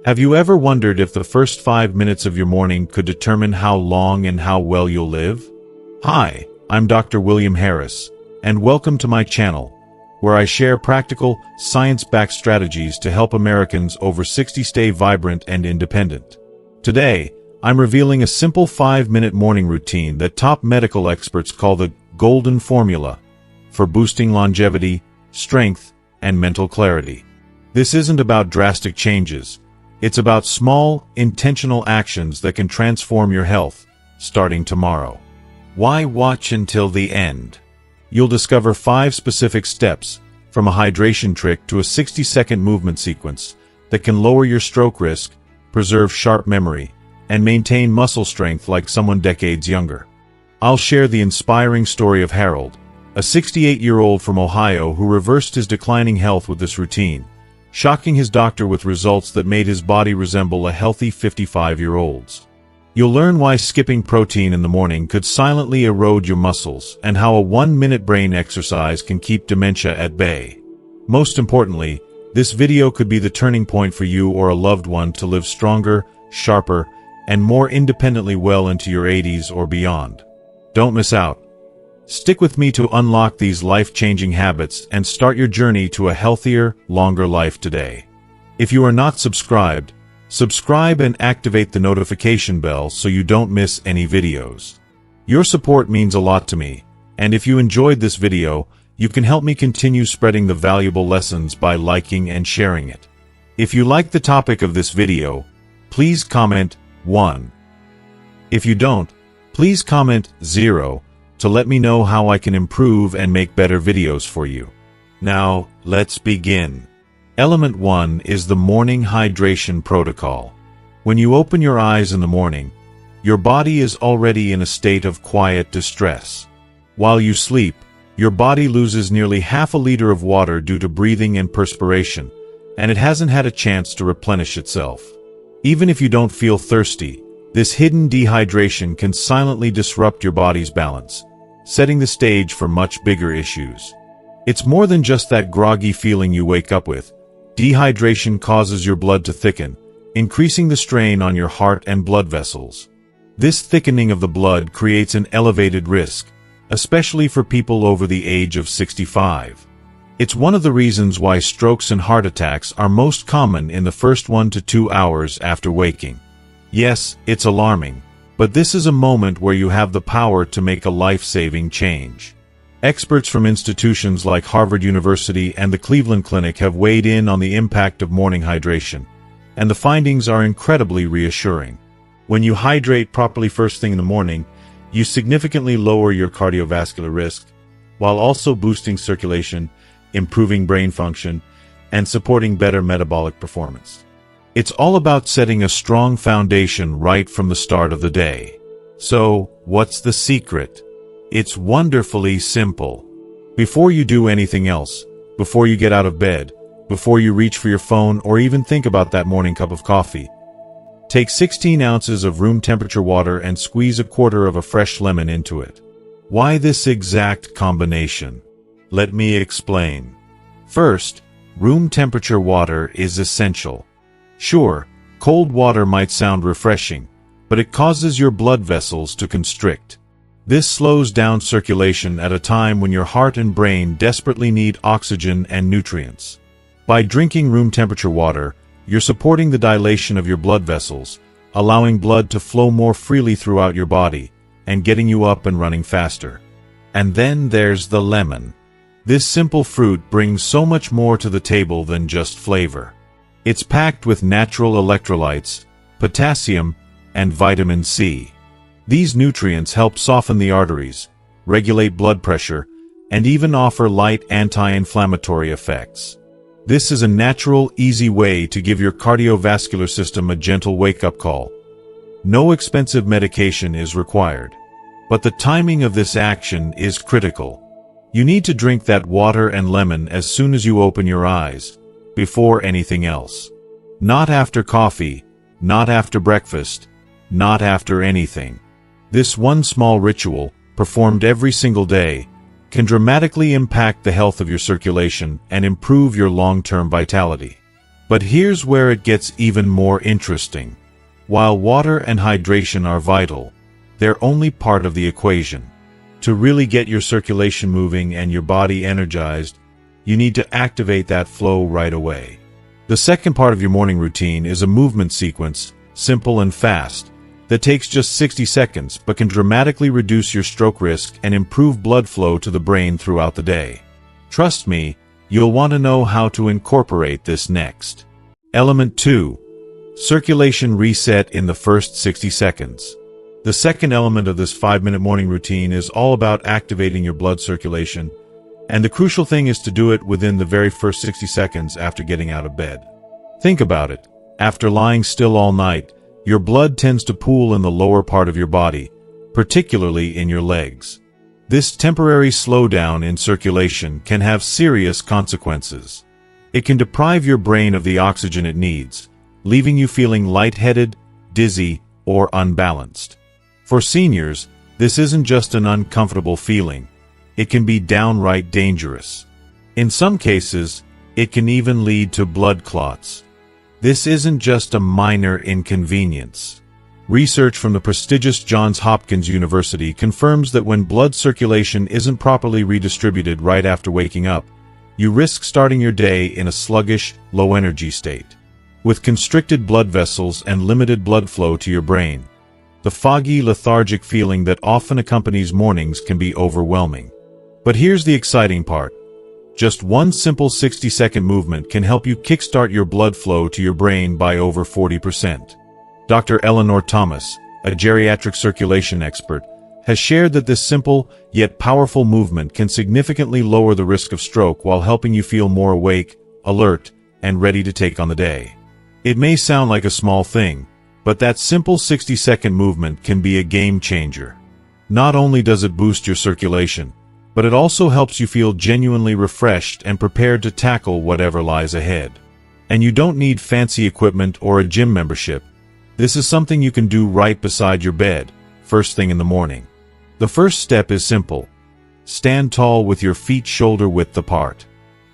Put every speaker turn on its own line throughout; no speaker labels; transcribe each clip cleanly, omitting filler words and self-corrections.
Have you ever wondered if the first 5 minutes of your morning could determine how long and how well you'll live? Hi, I'm Dr. William Harris, and welcome to my channel, where I share practical, science-backed strategies to help Americans over 60 stay vibrant and independent. Today, I'm revealing a simple 5-minute morning routine that top medical experts call the golden formula for boosting longevity, strength, and mental clarity. This isn't about drastic changes. It's about small, intentional actions that can transform your health, starting tomorrow. Why watch until the end? You'll discover 5 specific steps, from a hydration trick to a 60-second movement sequence, that can lower your stroke risk, preserve sharp memory, and maintain muscle strength like someone decades younger. I'll share the inspiring story of Harold, a 68-year-old from Ohio who reversed his declining health with this routine, shocking his doctor with results that made his body resemble a healthy 55-year-old's. You'll learn why skipping protein in the morning could silently erode your muscles and how a 1-minute brain exercise can keep dementia at bay. Most importantly, this video could be the turning point for you or a loved one to live stronger, sharper, and more independently well into your 80s or beyond. Don't miss out. Stick with me to unlock these life-changing habits and start your journey to a healthier, longer life today. If you are not subscribed, subscribe and activate the notification bell so you don't miss any videos. Your support means a lot to me, and if you enjoyed this video, you can help me continue spreading the valuable lessons by liking and sharing it. If you like the topic of this video, please comment 1. If you don't, please comment 0 to let me know how I can improve and make better videos for you. Now, let's begin. Element 1 is the morning hydration protocol. When you open your eyes in the morning, your body is already in a state of quiet distress. While you sleep, your body loses nearly half a liter of water due to breathing and perspiration, and it hasn't had a chance to replenish itself. Even if you don't feel thirsty, this hidden dehydration can silently disrupt your body's balance, setting the stage for much bigger issues. It's more than just that groggy feeling you wake up with. Dehydration causes your blood to thicken, increasing the strain on your heart and blood vessels. This thickening of the blood creates an elevated risk, especially for people over the age of 65. It's one of the reasons why strokes and heart attacks are most common in the first 1 to 2 hours after waking. Yes, it's alarming, but this is a moment where you have the power to make a life-saving change. Experts from institutions like Harvard University and the Cleveland Clinic have weighed in on the impact of morning hydration, and the findings are incredibly reassuring. When you hydrate properly first thing in the morning, you significantly lower your cardiovascular risk, while also boosting circulation, improving brain function, and supporting better metabolic performance. It's all about setting a strong foundation right from the start of the day. So, what's the secret? It's wonderfully simple. Before you do anything else, before you get out of bed, before you reach for your phone or even think about that morning cup of coffee, take 16 ounces of room temperature water and squeeze a quarter of a fresh lemon into it. Why this exact combination? Let me explain. First, room temperature water is essential. Sure, cold water might sound refreshing, but it causes your blood vessels to constrict. This slows down circulation at a time when your heart and brain desperately need oxygen and nutrients. By drinking room temperature water, you're supporting the dilation of your blood vessels, allowing blood to flow more freely throughout your body, and getting you up and running faster. And then there's the lemon. This simple fruit brings so much more to the table than just flavor. It's packed with natural electrolytes, potassium, and vitamin C. These nutrients help soften the arteries, regulate blood pressure, and even offer light anti-inflammatory effects. This is a natural, easy way to give your cardiovascular system a gentle wake-up call. No expensive medication is required. But the timing of this action is critical. You need to drink that water and lemon as soon as you open your eyes, before anything else. Not after coffee, not after breakfast, not after anything. This one small ritual, performed every single day, can dramatically impact the health of your circulation and improve your long-term vitality. But here's where it gets even more interesting. While water and hydration are vital, they're only part of the equation. To really get your circulation moving and your body energized, you need to activate that flow right away. The second part of your morning routine is a movement sequence, simple and fast, that takes just 60 seconds but can dramatically reduce your stroke risk and improve blood flow to the brain throughout the day. Trust me, you'll want to know how to incorporate this next. Element 2. Circulation reset in the first 60 seconds. The second element of this 5-minute morning routine is all about activating your blood circulation, and the crucial thing is to do it within the very first 60 seconds after getting out of bed. Think about it. After lying still all night, your blood tends to pool in the lower part of your body, particularly in your legs. This temporary slowdown in circulation can have serious consequences. It can deprive your brain of the oxygen it needs, leaving you feeling lightheaded, dizzy, or unbalanced. For seniors, this isn't just an uncomfortable feeling. It can be downright dangerous. In some cases, it can even lead to blood clots. This isn't just a minor inconvenience. Research from the prestigious Johns Hopkins University confirms that when blood circulation isn't properly redistributed right after waking up, you risk starting your day in a sluggish, low-energy state. With constricted blood vessels and limited blood flow to your brain, the foggy, lethargic feeling that often accompanies mornings can be overwhelming. But here's the exciting part. Just one simple 60-second movement can help you kickstart your blood flow to your brain by over 40%. Dr. Eleanor Thomas, a geriatric circulation expert, has shared that this simple, yet powerful movement can significantly lower the risk of stroke while helping you feel more awake, alert, and ready to take on the day. It may sound like a small thing, but that simple 60-second movement can be a game changer. Not only does it boost your circulation, but it also helps you feel genuinely refreshed and prepared to tackle whatever lies ahead. And you don't need fancy equipment or a gym membership. This is something you can do right beside your bed, first thing in the morning. The first step is simple. Stand tall with your feet shoulder-width apart.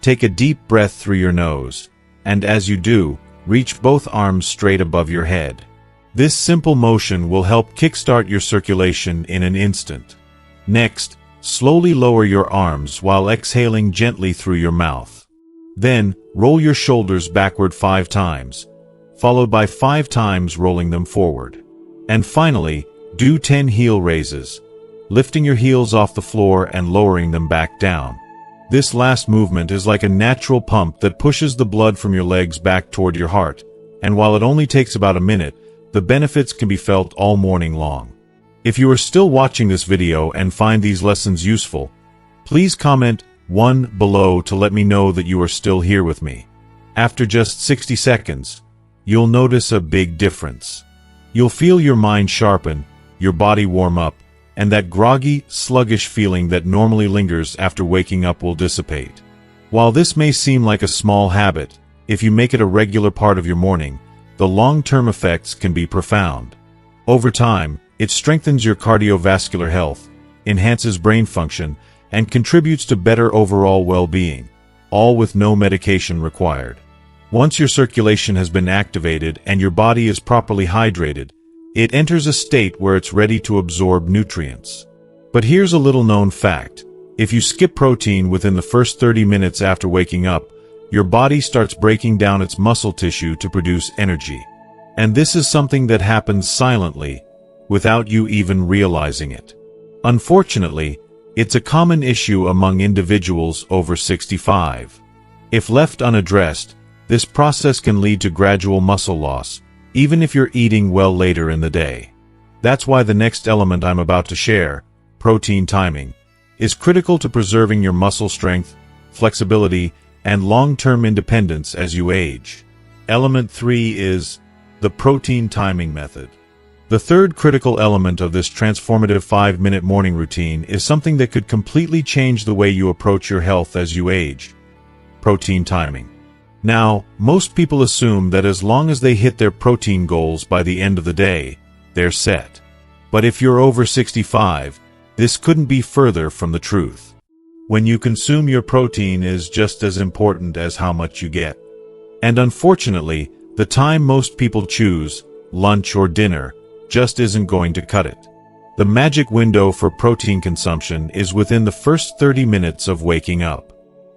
Take a deep breath through your nose, and as you do, reach both arms straight above your head. This simple motion will help kickstart your circulation in an instant. Next, slowly lower your arms while exhaling gently through your mouth. Then, roll your shoulders backward 5 times, followed by 5 times rolling them forward. And finally, do 10 heel raises, lifting your heels off the floor and lowering them back down. This last movement is like a natural pump that pushes the blood from your legs back toward your heart, and while it only takes about a minute, the benefits can be felt all morning long. If you are still watching this video and find these lessons useful, please comment 1 below to let me know that you are still here with me. After just 60 seconds, you'll notice a big difference. You'll feel your mind sharpen, your body warm up, and that groggy, sluggish feeling that normally lingers after waking up will dissipate. While this may seem like a small habit, if you make it a regular part of your morning, the long-term effects can be profound. Over time, it strengthens your cardiovascular health, enhances brain function, and contributes to better overall well-being, all with no medication required. Once your circulation has been activated and your body is properly hydrated, it enters a state where it's ready to absorb nutrients. But here's a little-known fact. If you skip protein within the first 30 minutes after waking up, your body starts breaking down its muscle tissue to produce energy. And this is something that happens silently, without you even realizing it. Unfortunately, it's a common issue among individuals over 65. If left unaddressed, this process can lead to gradual muscle loss, even if you're eating well later in the day. That's why the next element I'm about to share, protein timing, is critical to preserving your muscle strength, flexibility, and long-term independence as you age. Element 3 is the protein timing method. The third critical element of this transformative 5-minute morning routine is something that could completely change the way you approach your health as you age. Protein timing. Now, most people assume that as long as they hit their protein goals by the end of the day, they're set. But if you're over 65, this couldn't be further from the truth. When you consume your protein is just as important as how much you get. And unfortunately, the time most people choose, lunch or dinner, just isn't going to cut it. The magic window for protein consumption is within the first 30 minutes of waking up.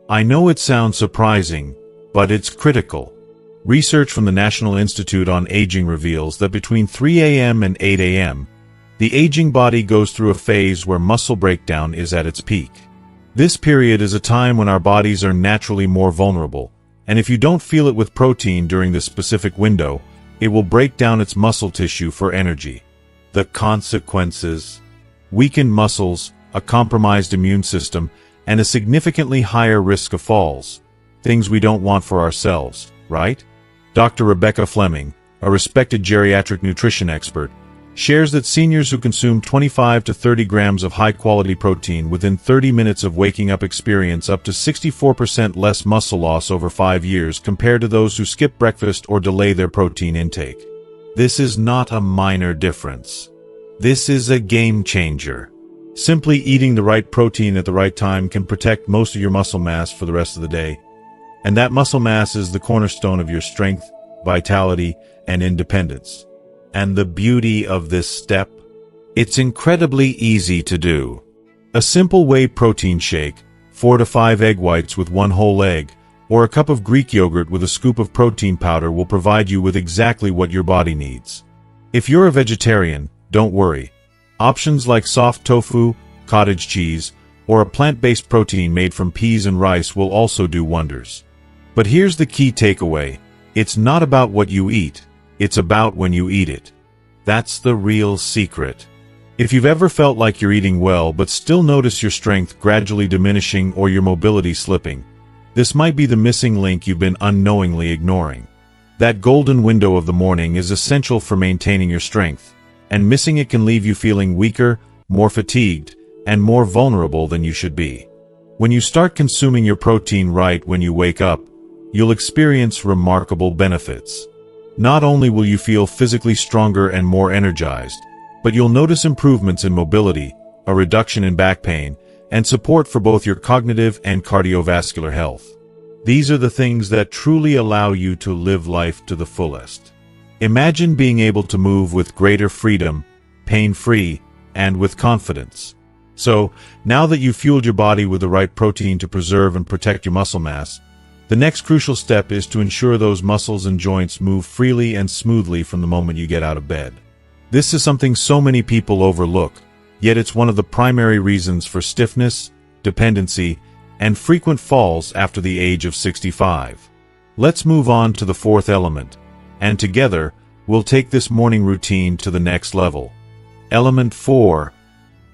I know it sounds surprising, but it's critical. Research from the National Institute on Aging reveals that between 3 a.m. and 8 a.m., the aging body goes through a phase where muscle breakdown is at its peak. This period is a time when our bodies are naturally more vulnerable, and if you don't feel it with protein during this specific window, it will break down its muscle tissue for energy. The consequences: weakened muscles, a compromised immune system, and a significantly higher risk of falls. Things we don't want for ourselves, right? Dr. Rebecca Fleming, a respected geriatric nutrition expert, shares that seniors who consume 25 to 30 grams of high-quality protein within 30 minutes of waking up experience up to 64% less muscle loss over 5 years compared to those who skip breakfast or delay their protein intake. This is not a minor difference. This is a game changer. Simply eating the right protein at the right time can protect most of your muscle mass for the rest of the day. And that muscle mass is the cornerstone of your strength, vitality, and independence. And the beauty of this step? It's incredibly easy to do. A simple whey protein shake, 4 to 5 egg whites with 1 whole egg, or a cup of Greek yogurt with a scoop of protein powder will provide you with exactly what your body needs. If you're a vegetarian, don't worry. Options like soft tofu, cottage cheese, or a plant-based protein made from peas and rice will also do wonders. But here's the key takeaway. It's not about what you eat. It's about when you eat it. That's the real secret. If you've ever felt like you're eating well but still notice your strength gradually diminishing or your mobility slipping, this might be the missing link you've been unknowingly ignoring. That golden window of the morning is essential for maintaining your strength, and missing it can leave you feeling weaker, more fatigued, and more vulnerable than you should be. When you start consuming your protein right when you wake up, you'll experience remarkable benefits. Not only will you feel physically stronger and more energized, but you'll notice improvements in mobility, a reduction in back pain, and support for both your cognitive and cardiovascular health. These are the things that truly allow you to live life to the fullest. Imagine being able to move with greater freedom, pain-free, and with confidence. So, now that you've fueled your body with the right protein to preserve and protect your muscle mass, the next crucial step is to ensure those muscles and joints move freely and smoothly from the moment you get out of bed. This is something so many people overlook, yet it's one of the primary reasons for stiffness, dependency, and frequent falls after the age of 65. Let's move on to the fourth element, and together, we'll take this morning routine to the next level. Element 4.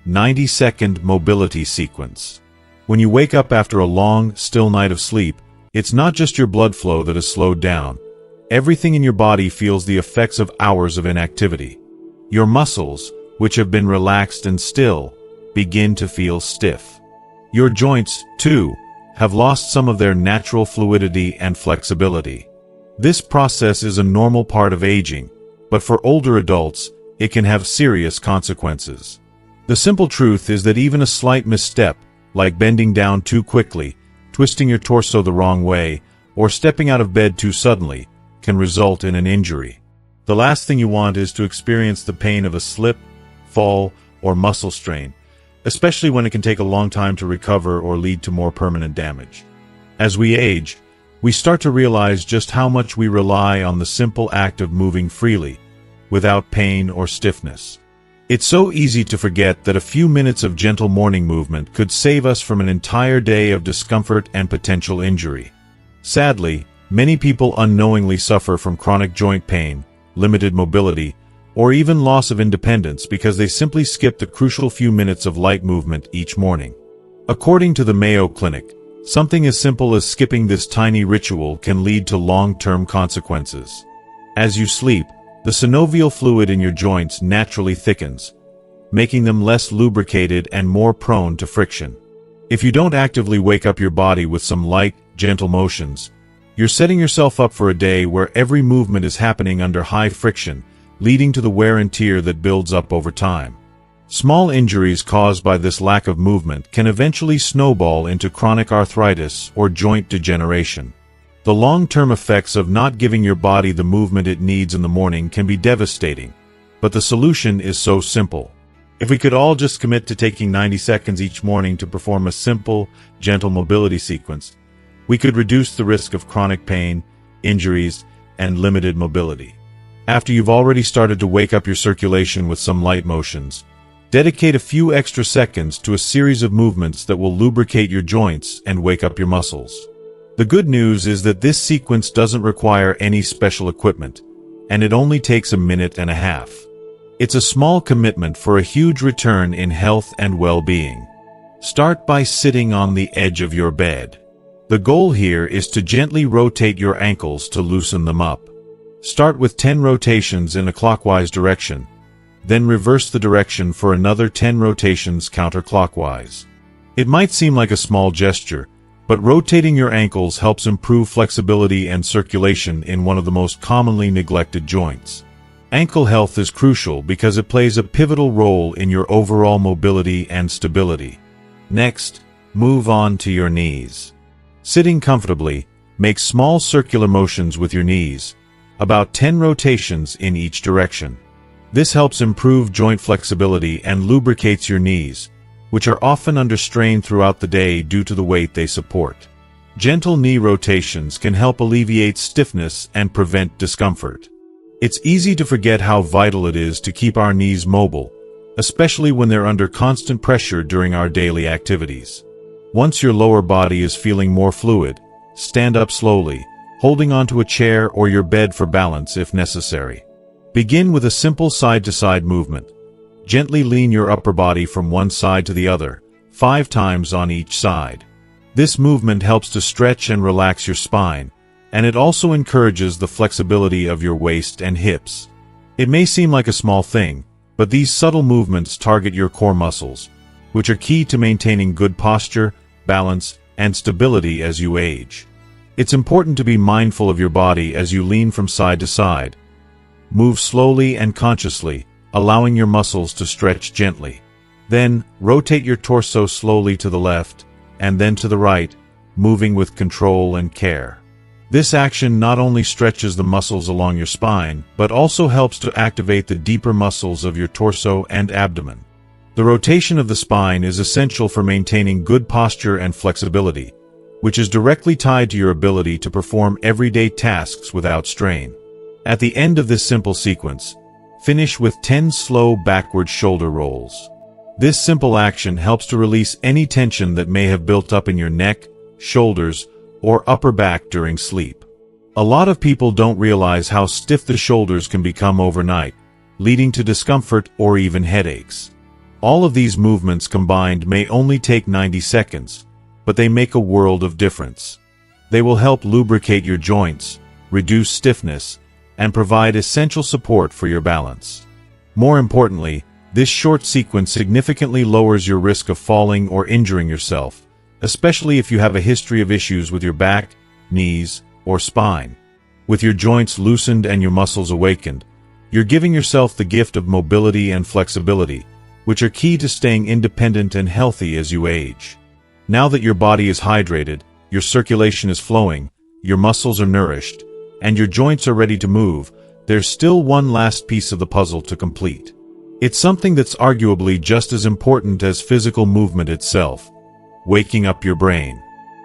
90-second mobility sequence. When you wake up after a long, still night of sleep, it's not just your blood flow that has slowed down. Everything in your body feels the effects of hours of inactivity. Your muscles, which have been relaxed and still, begin to feel stiff. Your joints, too, have lost some of their natural fluidity and flexibility. This process is a normal part of aging, but for older adults, it can have serious consequences. The simple truth is that even a slight misstep, like bending down too quickly, twisting your torso the wrong way, or stepping out of bed too suddenly, can result in an injury. The last thing you want is to experience the pain of a slip, fall, or muscle strain, especially when it can take a long time to recover or lead to more permanent damage. As we age, we start to realize just how much we rely on the simple act of moving freely, without pain or stiffness. It's so easy to forget that a few minutes of gentle morning movement could save us from an entire day of discomfort and potential injury. Sadly, many people unknowingly suffer from chronic joint pain, limited mobility, or even loss of independence because they simply skip the crucial few minutes of light movement each morning. According to the Mayo Clinic, something as simple as skipping this tiny ritual can lead to long-term consequences. As you sleep, the synovial fluid in your joints naturally thickens, making them less lubricated and more prone to friction. If you don't actively wake up your body with some light, gentle motions, you're setting yourself up for a day where every movement is happening under high friction, leading to the wear and tear that builds up over time. Small injuries caused by this lack of movement can eventually snowball into chronic arthritis or joint degeneration. The long-term effects of not giving your body the movement it needs in the morning can be devastating, but the solution is so simple. If we could all just commit to taking 90 seconds each morning to perform a simple, gentle mobility sequence, we could reduce the risk of chronic pain, injuries, and limited mobility. After you've already started to wake up your circulation with some light motions, dedicate a few extra seconds to a series of movements that will lubricate your joints and wake up your muscles. The good news is that this sequence doesn't require any special equipment, and it only takes a minute and a half. It's a small commitment for a huge return in health and well-being. Start by sitting on the edge of your bed. The goal here is to gently rotate your ankles to loosen them up. Start with 10 rotations in a clockwise direction, then reverse the direction for another 10 rotations counterclockwise. It might seem like a small gesture, but rotating your ankles helps improve flexibility and circulation in one of the most commonly neglected joints. Ankle health is crucial because it plays a pivotal role in your overall mobility and stability. Next, move on to your knees. Sitting comfortably, make small circular motions with your knees, about 10 rotations in each direction. This helps improve joint flexibility and lubricates your knees, which are often under strain throughout the day due to the weight they support. Gentle knee rotations can help alleviate stiffness and prevent discomfort. It's easy to forget how vital it is to keep our knees mobile, especially when they're under constant pressure during our daily activities. Once your lower body is feeling more fluid, stand up slowly, holding onto a chair or your bed for balance if necessary. Begin with a simple side-to-side movement. Gently lean your upper body from one side to the other, 5 times on each side. This movement helps to stretch and relax your spine, and it also encourages the flexibility of your waist and hips. It may seem like a small thing, but these subtle movements target your core muscles, which are key to maintaining good posture, balance, and stability as you age. It's important to be mindful of your body as you lean from side to side. Move slowly and consciously, allowing your muscles to stretch gently. Then, rotate your torso slowly to the left, and then to the right, moving with control and care. This action not only stretches the muscles along your spine, but also helps to activate the deeper muscles of your torso and abdomen. The rotation of the spine is essential for maintaining good posture and flexibility, which is directly tied to your ability to perform everyday tasks without strain. At the end of this simple sequence, finish with 10 slow backward shoulder rolls. This simple action helps to release any tension that may have built up in your neck, shoulders, or upper back during sleep. A lot of people don't realize how stiff the shoulders can become overnight, leading to discomfort or even headaches. All of these movements combined may only take 90 seconds, but they make a world of difference. They will help lubricate your joints, reduce stiffness, and provide essential support for your balance. More importantly, this short sequence significantly lowers your risk of falling or injuring yourself, especially if you have a history of issues with your back, knees, or spine. With your joints loosened and your muscles awakened, you're giving yourself the gift of mobility and flexibility, which are key to staying independent and healthy as you age. Now that your body is hydrated, your circulation is flowing, your muscles are nourished, and your joints are ready to move, there's still one last piece of the puzzle to complete. It's something that's arguably just as important as physical movement itself: waking up your brain.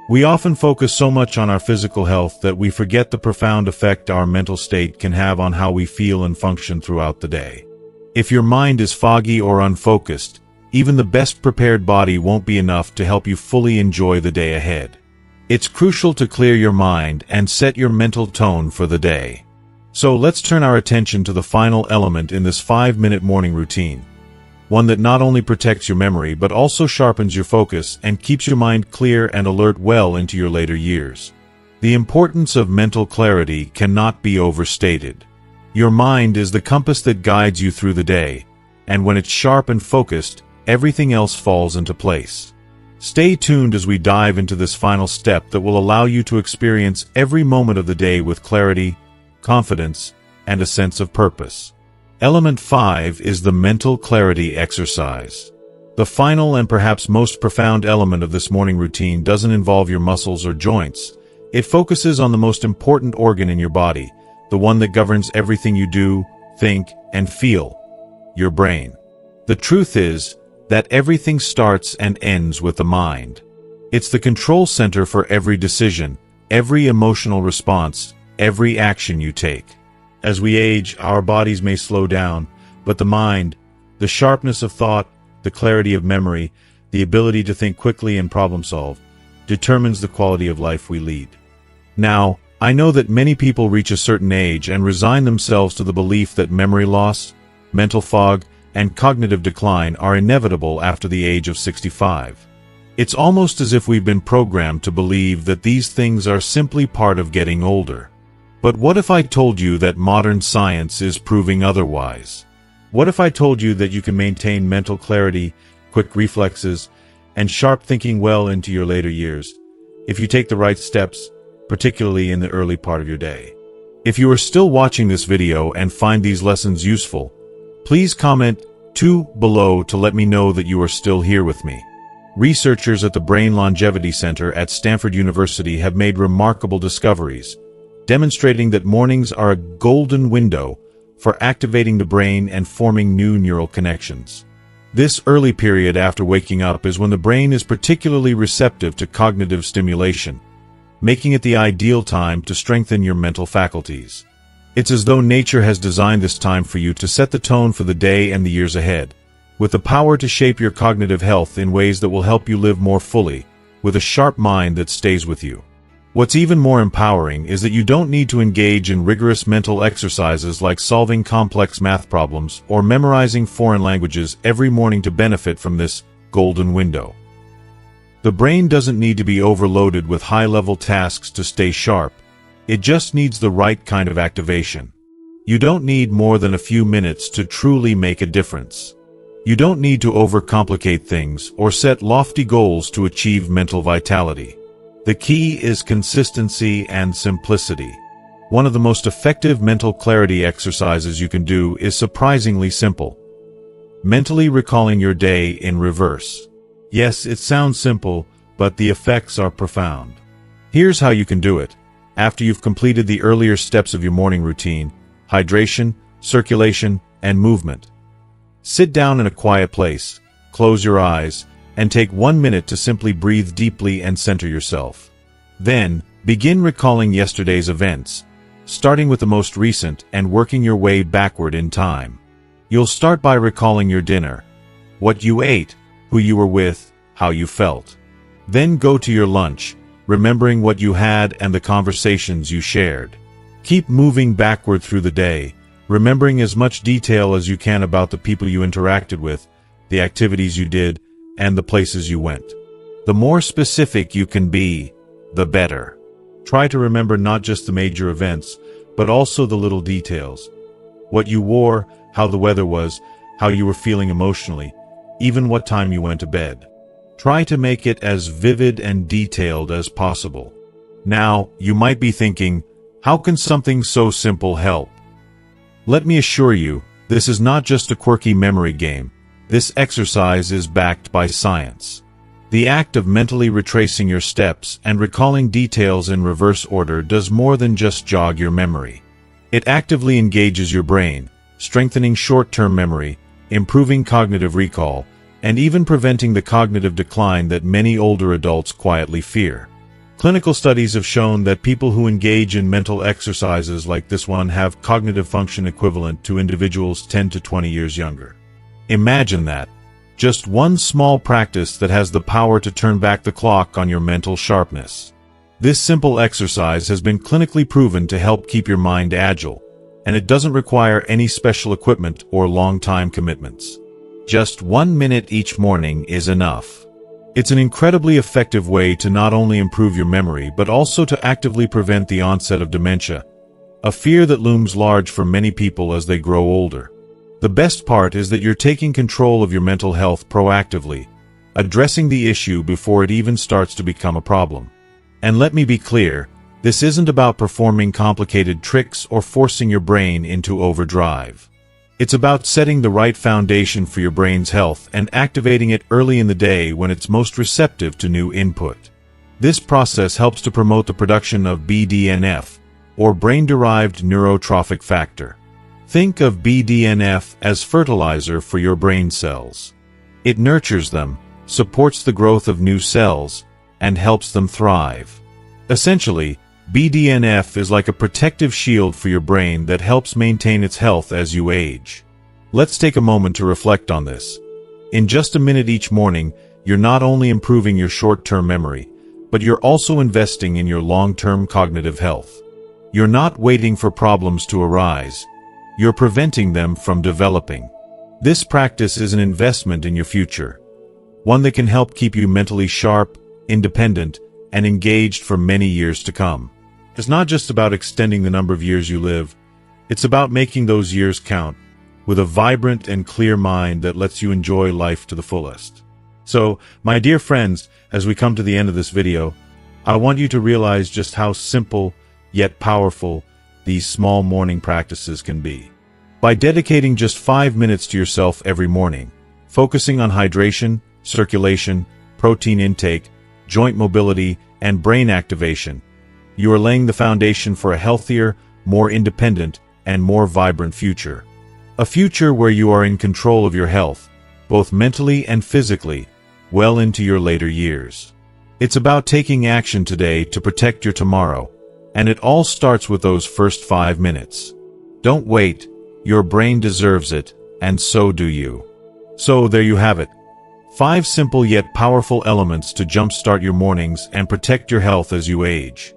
We often focus so much on our physical health that we forget the profound effect our mental state can have on how we feel and function throughout the day. If your mind is foggy or unfocused, even the best prepared body won't be enough to help you fully enjoy the day ahead. It's crucial to clear your mind and set your mental tone for the day. So let's turn our attention to the final element in this 5-minute morning routine. One that not only protects your memory but also sharpens your focus and keeps your mind clear and alert well into your later years. The importance of mental clarity cannot be overstated. Your mind is the compass that guides you through the day, and when it's sharp and focused, everything else falls into place. Stay tuned as we dive into this final step that will allow you to experience every moment of the day with clarity, confidence, and a sense of purpose. Element 5 is the mental clarity exercise. The final and perhaps most profound element of this morning routine doesn't involve your muscles or joints. It focuses on the most important organ in your body, the one that governs everything you do, think, and feel, your brain. The truth is that everything starts and ends with the mind. It's the control center for every decision, every emotional response, every action you take. As we age, our bodies may slow down, but the mind, the sharpness of thought, the clarity of memory, the ability to think quickly and problem solve, determines the quality of life we lead. Now, I know that many people reach a certain age and resign themselves to the belief that memory loss, mental fog, and cognitive decline are inevitable after the age of 65. It's almost as if we've been programmed to believe that these things are simply part of getting older. But what if I told you that modern science is proving otherwise? What if I told you that you can maintain mental clarity, quick reflexes, and sharp thinking well into your later years, if you take the right steps, particularly in the early part of your day? If you are still watching this video and find these lessons useful, please comment 2 below to let me know that you are still here with me. Researchers at the Brain Longevity Center at Stanford University have made remarkable discoveries, demonstrating that mornings are a golden window for activating the brain and forming new neural connections. This early period after waking up is when the brain is particularly receptive to cognitive stimulation, making it the ideal time to strengthen your mental faculties. It's as though nature has designed this time for you to set the tone for the day and the years ahead, with the power to shape your cognitive health in ways that will help you live more fully, with a sharp mind that stays with you. What's even more empowering is that you don't need to engage in rigorous mental exercises like solving complex math problems or memorizing foreign languages every morning to benefit from this golden window. The brain doesn't need to be overloaded with high-level tasks to stay sharp. It just needs the right kind of activation. You don't need more than a few minutes to truly make a difference. You don't need to overcomplicate things or set lofty goals to achieve mental vitality. The key is consistency and simplicity. One of the most effective mental clarity exercises you can do is surprisingly simple. Mentally recalling your day in reverse. Yes, it sounds simple, but the effects are profound. Here's how you can do it. After you've completed the earlier steps of your morning routine, hydration, circulation, and movement, sit down in a quiet place, close your eyes, and take 1 minute to simply breathe deeply and center yourself. Then, begin recalling yesterday's events, starting with the most recent and working your way backward in time. You'll start by recalling your dinner, what you ate, who you were with, how you felt. Then go to your lunch, remembering what you had and the conversations you shared. Keep moving backward through the day, remembering as much detail as you can about the people you interacted with, the activities you did, and the places you went. The more specific you can be, the better. Try to remember not just the major events, but also the little details. What you wore, how the weather was, how you were feeling emotionally, even what time you went to bed. Try to make it as vivid and detailed as possible. Now, you might be thinking, how can something so simple help? Let me assure you, this is not just a quirky memory game. This exercise is backed by science. The act of mentally retracing your steps and recalling details in reverse order does more than just jog your memory. It actively engages your brain, strengthening short-term memory, improving cognitive recall, and even preventing the cognitive decline that many older adults quietly fear. Clinical studies have shown that people who engage in mental exercises like this one have cognitive function equivalent to individuals 10 to 20 years younger. Imagine that. Just one small practice that has the power to turn back the clock on your mental sharpness. This simple exercise has been clinically proven to help keep your mind agile, and it doesn't require any special equipment or long-time commitments. Just 1 minute each morning is enough. It's an incredibly effective way to not only improve your memory but also to actively prevent the onset of dementia, a fear that looms large for many people as they grow older. The best part is that you're taking control of your mental health proactively, addressing the issue before it even starts to become a problem. And let me be clear, this isn't about performing complicated tricks or forcing your brain into overdrive. It's about setting the right foundation for your brain's health and activating it early in the day when it's most receptive to new input. This process helps to promote the production of BDNF, or brain-derived neurotrophic factor. Think of BDNF as fertilizer for your brain cells. It nurtures them, supports the growth of new cells, and helps them thrive. Essentially, BDNF is like a protective shield for your brain that helps maintain its health as you age. Let's take a moment to reflect on this. In just a minute each morning, you're not only improving your short-term memory, but you're also investing in your long-term cognitive health. You're not waiting for problems to arise. You're preventing them from developing. This practice is an investment in your future, one that can help keep you mentally sharp, independent, and engaged for many years to come. It's not just about extending the number of years you live. It's about making those years count, with a vibrant and clear mind that lets you enjoy life to the fullest. So, my dear friends, as we come to the end of this video, I want you to realize just how simple, yet powerful, these small morning practices can be. By dedicating just 5 minutes to yourself every morning, focusing on hydration, circulation, protein intake, joint mobility, and brain activation, you are laying the foundation for a healthier, more independent, and more vibrant future. A future where you are in control of your health, both mentally and physically, well into your later years. It's about taking action today to protect your tomorrow, and it all starts with those first 5 minutes. Don't wait, your brain deserves it, and so do you. So there you have it. 5 simple yet powerful elements to jumpstart your mornings and protect your health as you age.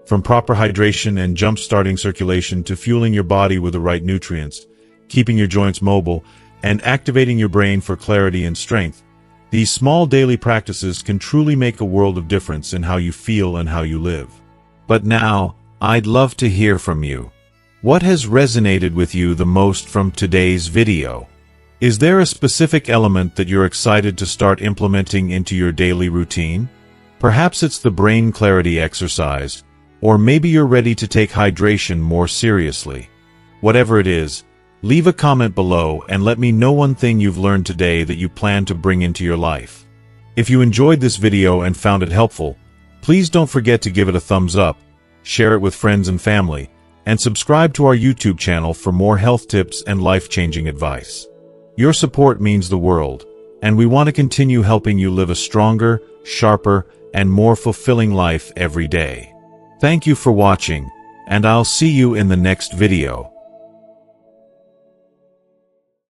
From proper hydration and jump-starting circulation to fueling your body with the right nutrients, keeping your joints mobile, and activating your brain for clarity and strength, these small daily practices can truly make a world of difference in how you feel and how you live. But now, I'd love to hear from you. What has resonated with you the most from today's video? Is there a specific element that you're excited to start implementing into your daily routine? Perhaps it's the brain clarity exercise, or maybe you're ready to take hydration more seriously. Whatever it is, leave a comment below and let me know one thing you've learned today that you plan to bring into your life. If you enjoyed this video and found it helpful, please don't forget to give it a thumbs up, share it with friends and family, and subscribe to our YouTube channel for more health tips and life-changing advice. Your support means the world, and we want to continue helping you live a stronger, sharper, and more fulfilling life every day. Thank you for watching, and I'll see you in the next video.